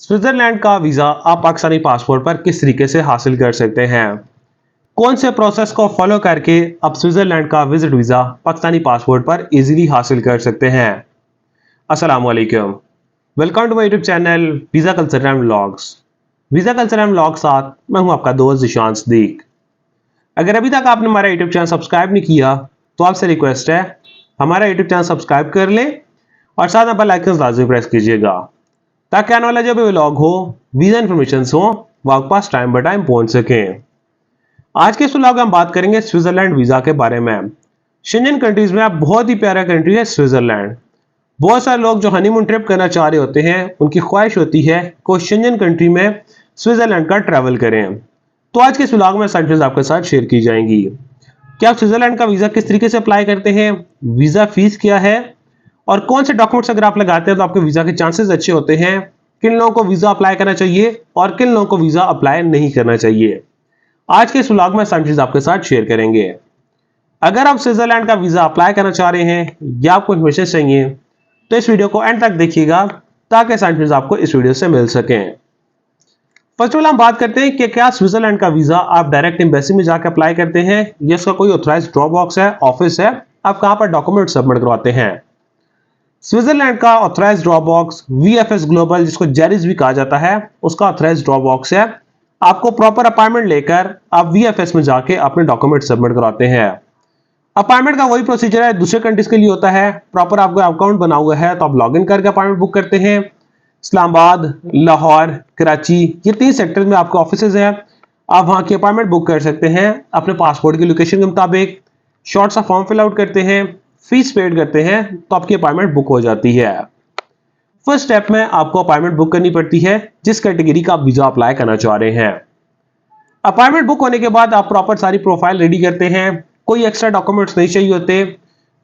Switzerland का visa आप Pakistani passport पर किस तरीके से हासिल कर सकते हैं? कौन से प्रोसेस को फॉलो करके आप स्विट्जरलैंड का विजिट वीजा पाकिस्तानी पासपोर्ट पर इजीली हासिल कर सकते हैं? अस्सलाम वालेकुम। Welcome to my YouTube channel visa culture and vlogs. Visa culture and vlog साथ मैं हूं आपका दोस्त जिशान सदीक। अगर अभी तक आपने हमारा यूट्यूब चैनल सब्सक्राइब नहीं किया तो आपसे रिक्वेस्ट है हमारा यूट्यूब चैनल सब्सक्राइब कर लें और साथ में बेल आइकन लाजमी प्रेस कीजिएगा ताकि आने वाला जो भी व्लॉग हो, वीजा इन्फॉर्मेशन हो, वो आपके पास टाइम बाय टाइम पहुंच सकें। आज के इस व्लॉग में हम बात करेंगे स्विट्जरलैंड वीजा के बारे में। शेंजन कंट्रीज में अब बहुत ही प्यारा कंट्री है स्विट्जरलैंड। बहुत सारे लोग जो हनीमून ट्रिप करना चाह रहे होते हैं, उनकी ख्वाहिश होती है कि वो शेंजन कंट्री में स्विट्जरलैंड का ट्रैवल करें। तो आज के इस व्लॉग में सारी चीजें आपके साथ शेयर की जाएंगी कि आप स्विट्जरलैंड का वीजा किस तरीके से अप्लाई करते हैं, वीजा फीस क्या है और कौन से डॉक्यूमेंट्स अगर आप लगाते हैं तो आपके वीजा के चांसेस अच्छे होते हैं, किन लोगों को वीजा अप्लाई करना चाहिए और किन लोगों को वीजा अप्लाई नहीं करना चाहिए। आज के इस व्लॉग में सारी चीज आपके साथ शेयर करेंगे। अगर आप स्विट्जरलैंड का वीजा अप्लाई करना चाह रहे हैं या आपको इन्फॉर्मेशन चाहिए तो इस वीडियो को एंड तक देखिएगा ताकि सारी चीज आपको इस वीडियो से मिल सके। फर्स्ट ऑफ ऑल हम बात करते हैं कि क्या स्विट्जरलैंड का वीजा आप डायरेक्ट एम्बेसी में जाकर अप्लाई करते हैं या इसका कोई ऑथराइज्ड ड्रॉप बॉक्स है, ऑफिस है, आप कहां पर डॉक्यूमेंट सबमिट करवाते हैं। स्विट्जरलैंड का authorised drop box VFS global, जिसको जेरिस भी कहा जाता है, उसका ऑथराइज्ड ड्रॉप बॉक्स है। आपको प्रॉपर अपॉइंटमेंट लेकर आप वीएफएस में जाके अपने डॉक्यूमेंट सबमिट करवाते हैं। अपॉइंटमेंट का वही प्रोसीजर है दूसरे कंट्रीज के लिए होता है। प्रॉपर आपका अकाउंट बना हुआ है तो आप लॉग इन करके अपॉइंटमेंट बुक करते हैं। इस्लामाबाद, लाहौर, कराची, ये 3 सेक्टर में आपके ऑफिस हैं। आप वहां की अपॉइंटमेंट बुक कर सकते हैं अपने पासपोर्ट की लोकेशन के मुताबिक। शॉर्ट सा फॉर्म फिल आउट करते हैं, फीस पेड करते हैं तो आपकी अपॉइंटमेंट बुक हो जाती है। फर्स्ट स्टेप में आपको अपॉइंटमेंट बुक करनी पड़ती है जिस कैटेगरी का आप वीजा अप्लाई करना चाह रहे हैं। अपॉइंटमेंट बुक होने के बाद आप प्रॉपर सारी प्रोफाइल रेडी करते हैं। कोई एक्स्ट्रा डॉक्यूमेंट्स नहीं चाहिए होते।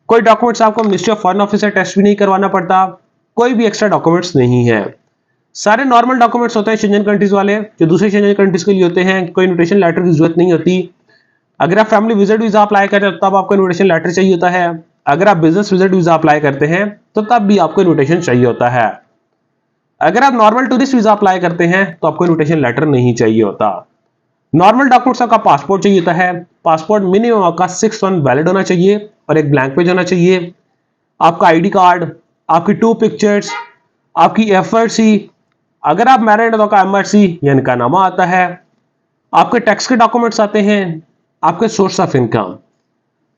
कोई डॉक्यूमेंट्स आपको मिनिस्ट्री ऑफ फॉरेन ऑफिस से टेस्ट भी नहीं करवाना पड़ता। कोई भी एक्स्ट्रा डॉक्यूमेंट्स नहीं है। सारे नॉर्मल डॉक्यूमेंट्स होते हैं शेंजन कंट्रीज वाले जो दूसरे शेंजन कंट्रीज के लिए होते हैं। कोई इन्विटेशन लेटर की जरूरत नहीं होती। अगर आप फैमिली विजिट वीजा अप्लाई कर रहे हो तब आपको इन्विटेशन लेटर चाहिए होता है। अगर आप बिजनेस विजिट वीजा अप्लाई करते हैं तो तब भी आपको इन्विटेशन चाहिए होता है। अगर आप नॉर्मल टूरिस्ट वीजा अप्लाई करते हैं तो आपको इन्विटेशन लेटर नहीं चाहिए होता। नॉर्मल डॉक्यूमेंट्स का पासपोर्ट चाहिए होता है। पासपोर्ट मिनिमम आपका 6 मंथ वैलिड होना चाहिए और एक ब्लैंक पेज होना चाहिए। आपका आईडी कार्ड, आपकी 2 पिक्चर्स, आपकी एफआरसी, अगर आप मैरिड हो तो आपका एमआरसी या निकाहनामा आता है। आपके टैक्स के डॉक्यूमेंट्स आते हैं। आपके source of income,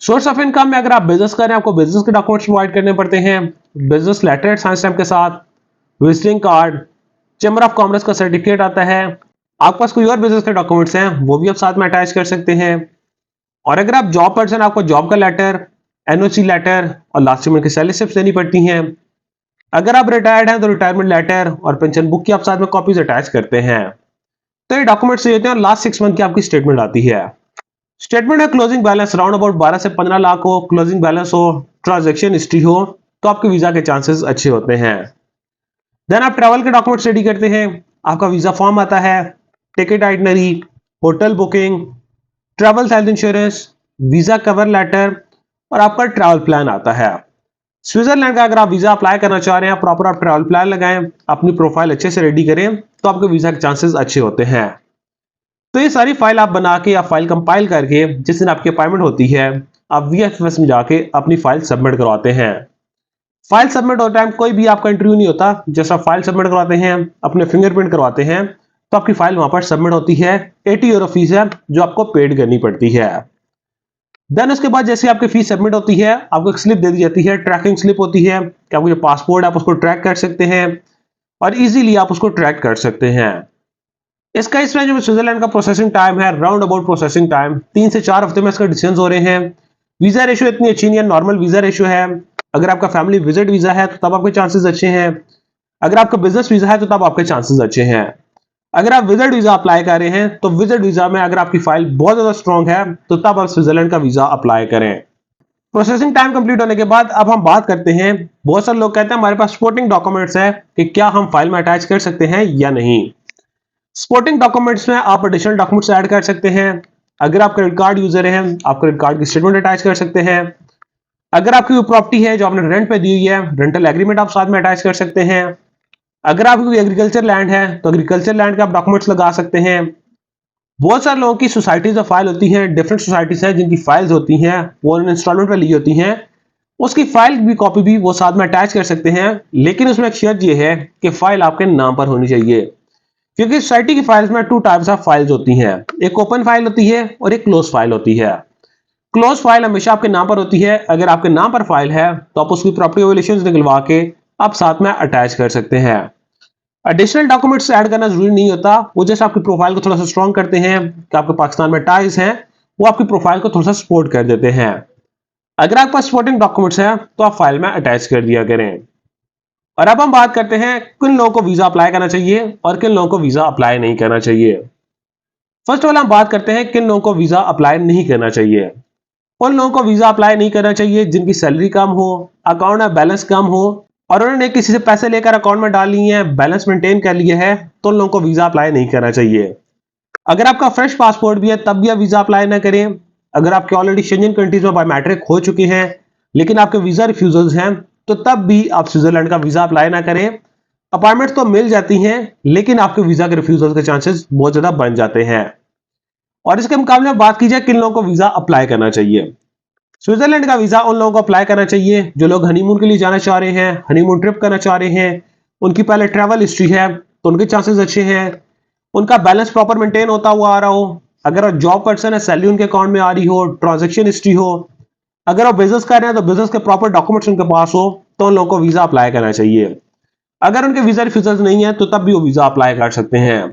source of income में अगर आप बिजनेस कर रहे हैं आपको बिजनेस के डॉक्यूमेंट्स प्रोवाइड करने पड़ते हैं। बिजनेस लेटर साइंस स्टैम्प के साथ, visiting card, chamber of commerce का सर्टिफिकेट आता है। आपके पास कोई और बिजनेस के डॉक्यूमेंट्स हैं वो भी आप साथ में अटैच कर सकते हैं। और अगर आप जॉब पर्सन, आपको जॉब का लेटर, एनओसी लेटर और लास्ट मंथ की सैलरी स्लिप्स देनी पड़ती हैं। अगर आप रिटायर्ड हैं तो रिटायरमेंट लेटर और पेंशन बुक की आप साथ में कॉपीज अटैच करते हैं। तो ये डॉक्यूमेंट्स चाहिए होते हैं और लास्ट 6 मंथ की आपकी स्टेटमेंट आती है। स्टेटमेंट है क्लोजिंग बैलेंस राउंड अबाउट 12 से 15 लाख हो, क्लोजिंग बैलेंस हो, ट्रांजैक्शन हिस्ट्री हो तो आपके वीजा के चांसेस अच्छे होते हैं। देन आप ट्रैवल के डॉक्यूमेंट्स रेडी करते हैं। आपका वीजा फॉर्म आता है, ticket itinerary, hotel booking, travel health insurance, visa cover letter और आपका ट्रैवल प्लान आता है। स्विट्जरलैंड का अगर आप वीजा अप्लाई करना चाह रहे हैं, प्रॉपर आप ट्रैवल प्लान लगाएं, अपनी प्रोफाइल अच्छे से रेडी करें तो आपके वीजा के चांसेस अच्छे होते हैं। तो ये सारी फाइल आप बना के या फाइल कंपाइल करके जिस दिन आपकी अपॉइंटमेंट होती है आप वीएफएस में जाके अपनी फाइल सबमिट करवाते हैं। फाइल सबमिट होते टाइम कोई भी आपका इंटरव्यू नहीं होता। जैसा फाइल सबमिट करवाते हैं, अपने फिंगरप्रिंट करवाते हैं तो आपकी फाइल वहां पर सबमिट होती है। 80 यूरो फीस है जो आपको पेड करनी पड़ती है। देन उसके बाद जैसे आपकी फीस सबमिट होती है आपको एक स्लिप दे दी जाती है, ट्रैकिंग स्लिप होती है कि आपको जो पासपोर्ट आप उसको ट्रैक कर सकते हैं और इजीली आप उसको ट्रैक कर सकते हैं। इसका इस रेंज में स्विट्जरलैंड का प्रोसेसिंग टाइम है राउंड अबाउट प्रोसेसिंग टाइम 3 से 4 हफ्ते में इसका डिसीजन हो रहे हैं। वीजा रेशियो इतनी अच्छी नहीं है, नॉर्मल वीजा रेशियो है। अगर आपका फैमिली विजिट वीजा है तो तब आपके चांसेस अच्छे हैं। अगर आपका बिजनेस वीजा है तो तब आपके चांसेस अच्छे हैं। अगर आप विजिट वीजा अप्लाई कर रहे हैं तो विजिट वीजा में अगर आपकी फाइल बहुत ज्यादा स्ट्रॉन्ग है तो तब आप स्विट्जरलैंड का वीजा अप्लाई करें। प्रोसेसिंग टाइम कंप्लीट होने के बाद अब हम बात करते हैं, बहुत सारे लोग कहते हैं हमारे पास सपोर्टिंग डॉक्यूमेंट्स है कि क्या हम फाइल में अटैच कर सकते हैं या नहीं। सपोर्टिंग डॉक्यूमेंट्स में आप एडिशनल डॉक्यूमेंट्स ऐड कर सकते हैं। अगर आप क्रेडिट कार्ड यूजर हैं आप क्रेडिट कार्ड की स्टेटमेंट अटैच कर सकते हैं। अगर आपकी प्रॉपर्टी है जो आपने रेंट पे दी हुई है, रेंटल एग्रीमेंट आप साथ में अटैच कर सकते हैं। अगर आपकी एग्रीकल्चर लैंड है तो एग्रीकल्चर लैंड के आप डॉक्यूमेंट्स लगा सकते हैं। बहुत सारे लोगों की सोसाइटीज और फाइल होती हैं, डिफरेंट सोसाइटीज हैं जिनकी फाइल्स होती हैं वो इंस्टॉलमेंट पर ली होती हैं, उसकी फाइल भी कॉपी भी वो साथ में अटैच कर सकते हैं। लेकिन उसमें एक शर्त ये है कि फाइल आपके नाम पर होनी चाहिए, क्योंकि सोसाइटी की फाइल्स में टू टाइप्स ऑफ फाइल्स होती हैं, एक ओपन फाइल होती है और एक क्लोज फाइल होती है। क्लोज फाइल हमेशा आपके नाम पर होती है। अगर आपके नाम पर फाइल है तो आप उसकी प्रॉपर्टी वैल्यूएशन निकलवा के आप साथ में अटैच कर सकते हैं। एडिशनल डॉक्यूमेंट्स ऐड करना जरूरी नहीं होता, वो जैसे आपकी प्रोफाइल को थोड़ा सा स्ट्रॉन्ग करते हैं कि आपके पाकिस्तान में टाइज हैं, वो आपकी प्रोफाइल को थोड़ा सा सपोर्ट कर देते हैं। अगर आपके पास सपोर्टिंग डॉक्यूमेंट्स हैं तो आप फाइल में अटैच कर दिया करें। और अब हम बात करते हैं किन लोगों को वीजा अप्लाई करना चाहिए और किन लोगों को वीजा अप्लाई नहीं करना चाहिए। फर्स्ट ऑफ ऑल हम बात करते हैं किन लोगों को वीजा अप्लाई नहीं करना चाहिए। उन लोगों को वीजा अप्लाई नहीं करना चाहिए जिनकी सैलरी कम हो, अकाउंट में बैलेंस कम हो और उन्होंने किसी से पैसे लेकर अकाउंट में डाल लिए हैं, बैलेंस मेंटेन कर लिया है, तो उन लोगों को वीजा अप्लाई नहीं करना चाहिए। अगर आपका फ्रेश पासपोर्ट भी है तब भी आप वीजा अप्लाई ना करें। अगर आपके ऑलरेडी शेंजन कंट्रीज में बायोमेट्रिक हो चुके हैं लेकिन आपके वीजा रिफ्यूजल्स हैं तो तब भी आप स्विट्जरलैंड का वीजा अप्लाई ना करें। अपॉइंटमेंट तो मिल जाती हैं लेकिन आपके वीजा के रिफ्यूजल के चांसेस बहुत ज्यादा बन जाते हैं। और इसके मुकाबले में बात की जाए किन लोगों को वीजा अप्लाई करना चाहिए। स्विट्जरलैंड का वीजा उन लोगों को अप्लाई करना चाहिए जो लोग हनीमून के लिए जाना चाह रहे हैं, हनीमून ट्रिप करना चाह रहे हैं, उनकी पहले ट्रैवल हिस्ट्री है तो उनके चांसेस अच्छे हैं, उनका बैलेंस प्रॉपर मेंटेन होता हुआ आ रहा हो, अगर वो जॉब पर्सन है सैलरी उनके अकाउंट में आ रही हो, ट्रांजेक्शन हिस्ट्री हो, अगर वो बिजनेस कर रहे हैं तो बिजनेस के प्रॉपर डॉक्यूमेंट्स उनके पास हो, तो उन लोगों को वीजा अप्लाई करना चाहिए। अगर उनके वीजा रिफ्यूजल नहीं है तो तब भी वो वीजा अप्लाई कर सकते हैं।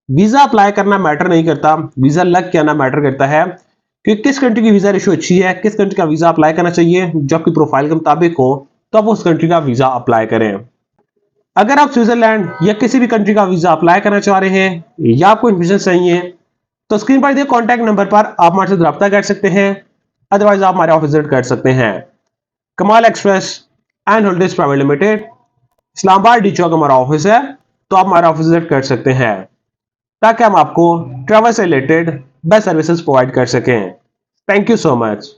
वीजा अप्लाई करना मैटर नहीं करता, वीजा लग के आना मैटर करता है कि किस कंट्री की वीजा रेशो अच्छी है, किस कंट्री का वीजा अप्लाई करना चाहिए जो आपकी प्रोफाइल के मुताबिक हो, तो आप उस कंट्री का वीजा अप्लाई करें। अगर आप स्विट्जरलैंड या किसी भी कंट्री का वीजा अप्लाई करना चाह रहे हैं या आपको इन्फॉर्मेशन चाहिए तो स्क्रीन पर दिए कॉन्टैक्ट नंबर पर आप हमारे साथ रब्ता कर सकते हैं, अदरवाइज आप हमारे ऑफिस विजिट कर सकते हैं। Kamal express and holdings private limited, Islamabad D Chowk हमारा ऑफिस है, तो आप हमारा ऑफिस विजिट कर सकते हैं ताकि हम आपको ट्रैवल से रिलेटेड बेस्ट सर्विसेज प्रोवाइड कर सकें। Thank you so much.